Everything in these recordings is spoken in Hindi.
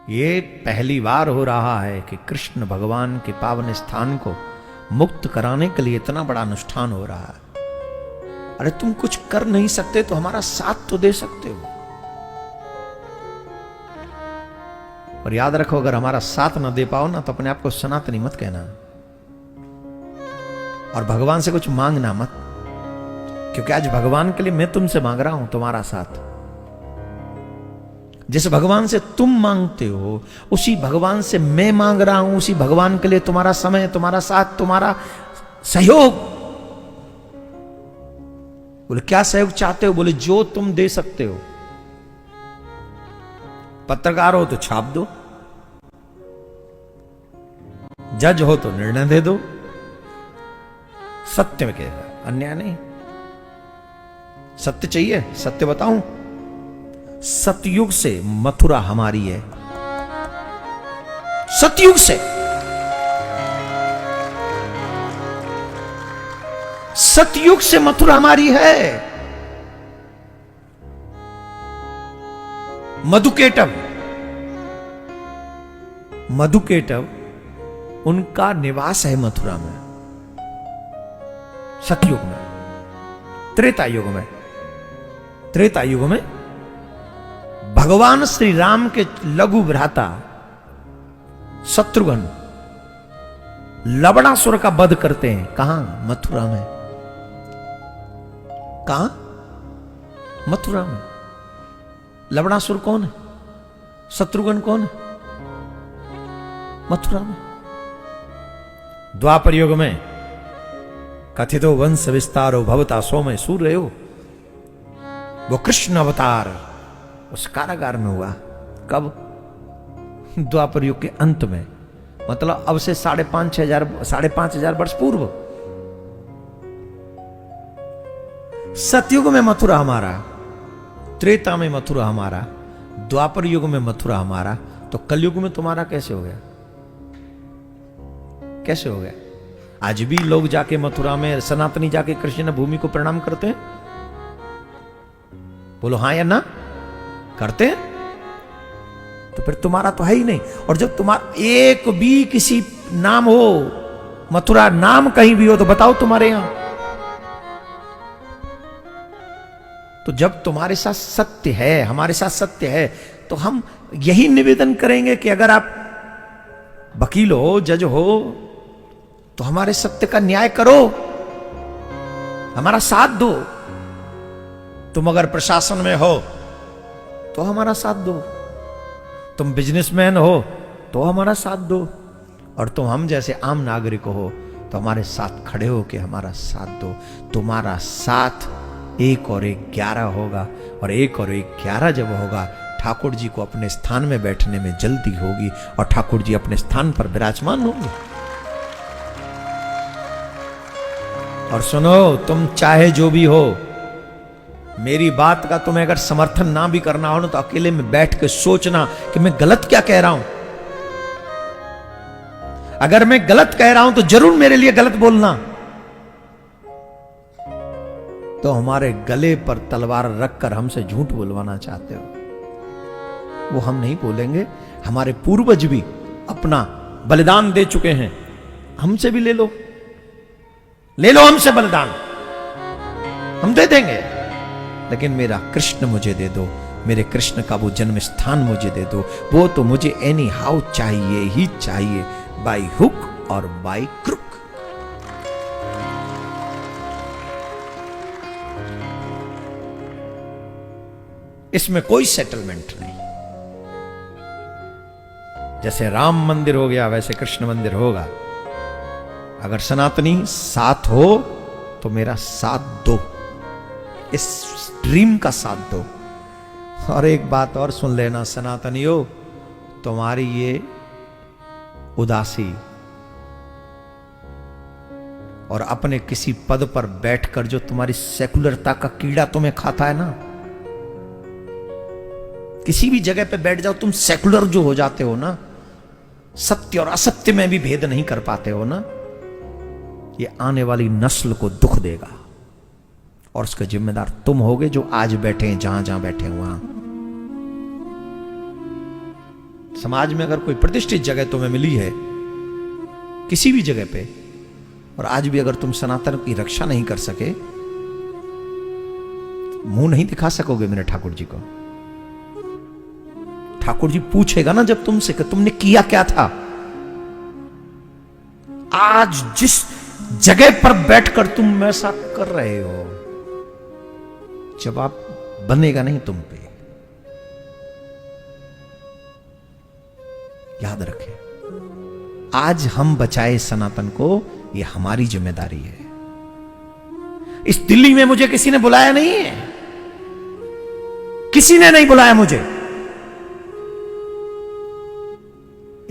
ये पहली बार हो रहा है कि कृष्ण भगवान के पावन स्थान को मुक्त कराने के लिए इतना बड़ा अनुष्ठान हो रहा है। अरे तुम कुछ कर नहीं सकते तो हमारा साथ तो दे सकते हो। और याद रखो, अगर हमारा साथ ना दे पाओ ना तो अपने आप को सनातनी मत कहना, और भगवान से कुछ मांगना मत, क्योंकि आज भगवान के लिए मैं तुमसे मांग रहा हूं तुम्हारा साथ। जिस भगवान से तुम मांगते हो उसी भगवान से मैं मांग रहा हूं, उसी भगवान के लिए तुम्हारा समय, तुम्हारा साथ, तुम्हारा सहयोग। बोले क्या सहयोग चाहते हो? बोले जो तुम दे सकते हो। पत्रकार हो तो छाप दो, जज हो तो निर्णय दे दो, सत्य में कहेगा, अन्याय नहीं। सत्य चाहिए, सत्य बताऊं, सतयुग से मथुरा हमारी है। सतयुग से, सतयुग से मथुरा हमारी है। मधुकेटव, मधुकेटव उनका निवास है मथुरा में, सतयुग में। त्रेता युग में, त्रेता युग में भगवान श्री राम के लघु भ्राता शत्रुघ्न लवणासुर का वध करते हैं। कहां? मथुरा में। कहां? मथुरा में। लवणासुर कौन है? शत्रुघ्न कौन है? मथुरा में। द्वापर युग में कथितो वंश विस्तारो भवता सौम्य सूर्यो, वो कृष्ण अवतार उस कारागार में हुआ। कब? द्वापर युग के अंत में, मतलब अब से 5,500 वर्ष पूर्व। सतयुग में मथुरा हमारा, त्रेता में मथुरा हमारा, द्वापर युग में मथुरा हमारा, तो कलयुग में तुम्हारा कैसे हो गया? कैसे हो गया? आज भी लोग जाके मथुरा में, सनातनी जाके कृष्ण भूमि को प्रणाम करते हैं? बोलो हां या ना? करते हैं? तो फिर तुम्हारा तो है ही नहीं। और जब तुम्हारा एक भी किसी नाम हो, मथुरा नाम कहीं भी हो, तो बताओ तुम्हारे यहां। तो जब तुम्हारे साथ सत्य है, हमारे साथ सत्य है, तो हम यही निवेदन करेंगे कि अगर आप वकील हो, जज हो, तो हमारे सत्य का न्याय करो, हमारा साथ दो। तुम अगर प्रशासन में हो तो हमारा साथ दो, तुम बिजनेसमैन हो तो हमारा साथ दो, और तुम हम जैसे आम नागरिक हो तो हमारे साथ खड़े हो के हमारा साथ दो। तुम्हारा साथ 1 और 1 11 होगा, और 1 और 1 11 जब होगा, ठाकुर जी को अपने स्थान में बैठने में जल्दी होगी, और ठाकुर जी अपने स्थान पर विराजमान होंगे। और सुनो, तुम चाहे जो भी हो, मेरी बात का तुम्हें अगर समर्थन ना भी करना हो ना, तो अकेले में बैठ के सोचना कि मैं गलत क्या कह रहा हूं। अगर मैं गलत कह रहा हूं तो जरूर मेरे लिए गलत बोलना। तो हमारे गले पर तलवार रखकर हमसे झूठ बुलवाना चाहते हो, वो हम नहीं बोलेंगे। हमारे पूर्वज भी अपना बलिदान दे चुके हैं, हमसे भी ले लो, ले लो हमसे बलिदान, हम दे देंगे। लेकिन मेरा कृष्ण मुझे दे दो, मेरे कृष्ण का वो जन्म स्थान मुझे दे दो। वो तो मुझे एनी हाउ चाहिए ही चाहिए, बाई हुक और बाई क्रुक। इसमें कोई सेटलमेंट नहीं। जैसे राम मंदिर हो गया, वैसे कृष्ण मंदिर होगा। अगर सनातनी साथ हो तो मेरा साथ दो, इस ड्रीम का साथ दो। और एक बात और सुन लेना सनातनियों, तुम्हारी ये उदासी और अपने किसी पद पर बैठकर जो तुम्हारी सेकुलरता का कीड़ा तुम्हें खाता है ना, किसी भी जगह पे बैठ जाओ, तुम सेकुलर जो हो जाते हो ना, सत्य और असत्य में भी भेद नहीं कर पाते हो ना, ये आने वाली नस्ल को दुख देगा। और उसका जिम्मेदार तुम होगे जो आज बैठे हैं, जहां जहां बैठे हैं वहां। समाज में अगर कोई प्रतिष्ठित जगह तुम्हें मिली है किसी भी जगह पे, और आज भी अगर तुम सनातन की रक्षा नहीं कर सके, मुंह नहीं दिखा सकोगे मेरे ठाकुर जी को। ठाकुर जी पूछेगा ना जब तुमसे कि तुमने किया क्या था। आज जिस जगह पर बैठकर तुम ऐसा कर रहे हो, जवाब बनेगा नहीं तुम पे। याद रखें, आज हम बचाए सनातन को, यह हमारी जिम्मेदारी है। इस दिल्ली में मुझे किसी ने बुलाया नहीं है, किसी ने नहीं बुलाया मुझे।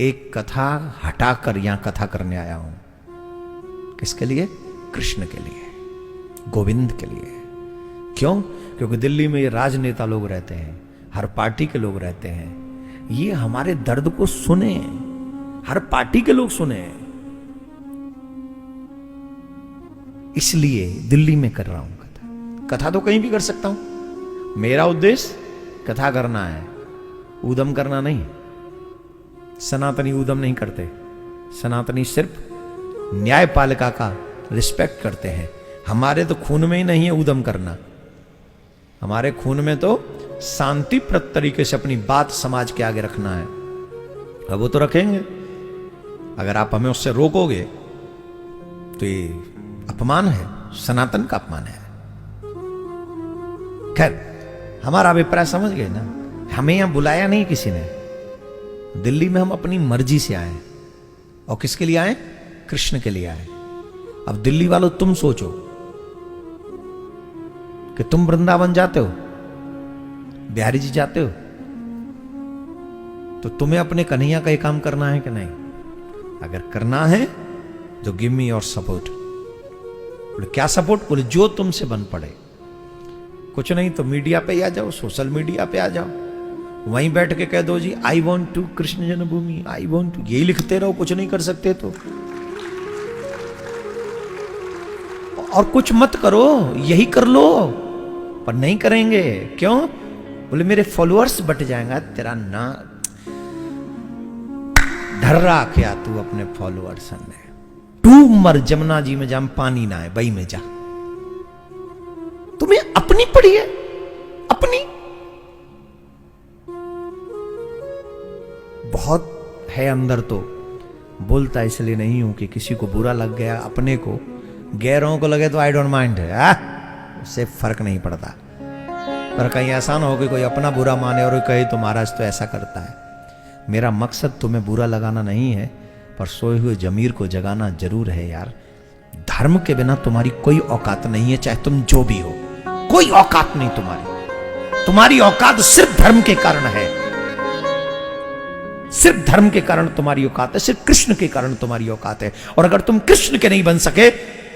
एक कथा हटाकर यहां कथा करने आया हूं। किसके लिए? कृष्ण के लिए, गोविंद के लिए। क्यों? क्योंकि दिल्ली में ये राजनेता लोग रहते हैं, हर पार्टी के लोग रहते हैं। ये हमारे दर्द को सुने, हर पार्टी के लोग सुने, इसलिए दिल्ली में कर रहा हूं कथा। कथा तो कहीं भी कर सकता हूं। मेरा उद्देश्य कथा करना है, ऊधम करना नहीं। सनातनी ऊधम नहीं करते। सनातनी सिर्फ न्यायपालिका का रिस्पेक्ट करते हैं। हमारे तो खून में ही नहीं है ऊधम करना। हमारे खून में तो शांतिप्रद तरीके से अपनी बात समाज के आगे रखना है। अब वो तो रखेंगे, अगर आप हमें उससे रोकोगे तो ये अपमान है, सनातन का अपमान है। खैर, हमारा अभिप्राय समझ गए ना। हमें यहां बुलाया नहीं किसी ने। दिल्ली में हम अपनी मर्जी से आए, और किसके लिए आए? कृष्ण के लिए आए। अब दिल्ली वालों, तुम सोचो कि तुम वृंदावन जाते हो, बिहारी जी जाते हो, तो तुम्हें अपने कन्हैया का ये काम करना है कि नहीं? अगर करना है तो गिव मी योर सपोर्ट। बोले क्या सपोर्ट? बोले जो तुमसे बन पड़े। कुछ नहीं तो मीडिया पे आ जाओ, सोशल मीडिया पे आ जाओ, वहीं बैठ के कह दो जी I want to Krishna Janmabhoomi, I want to, यही लिखते रहो। कुछ नहीं कर सकते तो और कुछ मत करो, यही कर लो। पर नहीं करेंगे। क्यों? बोले मेरे फॉलोअर्स बट जाएंगे। तेरा ना ढर्रा क्या तू अपने फॉलोअर्स ने। तू मर जमुना जी में, जम पानी ना है, बई में जा। तुम्हें अपनी पड़ी है, अपनी। बहुत है अंदर तो, बोलता इसलिए नहीं हूं कि किसी को बुरा लग गया, अपने को, गैरों को लगे तो आई डोंट माइंड है, उससे फर्क नहीं पड़ता। पर कहीं ऐसा ना हो कि कोई अपना बुरा माने और कहे तो महाराज तो ऐसा करता है। मेरा मकसद तुम्हें बुरा लगाना नहीं है, पर सोए हुए जमीर को जगाना जरूर है यार। धर्म के बिना तुम्हारी कोई औकात नहीं है, चाहे तुम जो भी हो, कोई औकात नहीं तुम्हारी। तुम्हारी औकात सिर्फ धर्म के कारण है, सिर्फ धर्म के कारण तुम्हारी औकात है, सिर्फ कृष्ण के कारण तुम्हारी औकात है। और अगर तुम कृष्ण के नहीं बन सके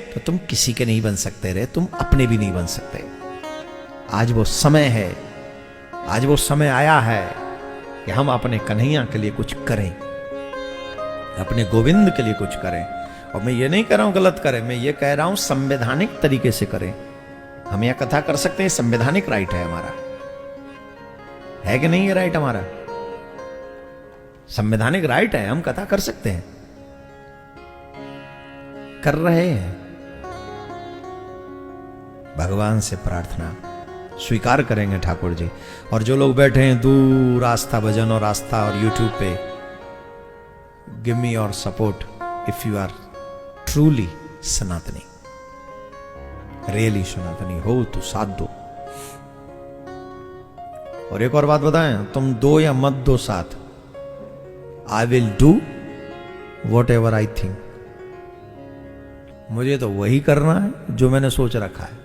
तो तुम किसी के नहीं बन सकते रे, तुम अपने भी नहीं बन सकते। आज वो समय है, आज वो समय आया है कि हम अपने कन्हैया के लिए कुछ करें, अपने गोविंद के लिए कुछ करें। और मैं ये नहीं कह रहा हूं गलत करें, मैं ये कह रहा हूं संवैधानिक तरीके से करें। हम यह कथा कर सकते हैं, संवैधानिक राइट है हमारा, है कि नहीं? ये राइट हमारा संवैधानिक राइट है, हम कथा कर सकते हैं, कर रहे हैं। भगवान से प्रार्थना स्वीकार करेंगे ठाकुर जी। और जो लोग बैठे हैं दूर आस्था भजन और आस्था और यूट्यूब पे, give me your support if you are truly सनातनी, रियली सनातनी हो तो साथ दो। और एक और बात बताएं, तुम दो या मत दो साथ, I will do what ever I think. मुझे तो वही करना है जो मैंने सोच रखा है।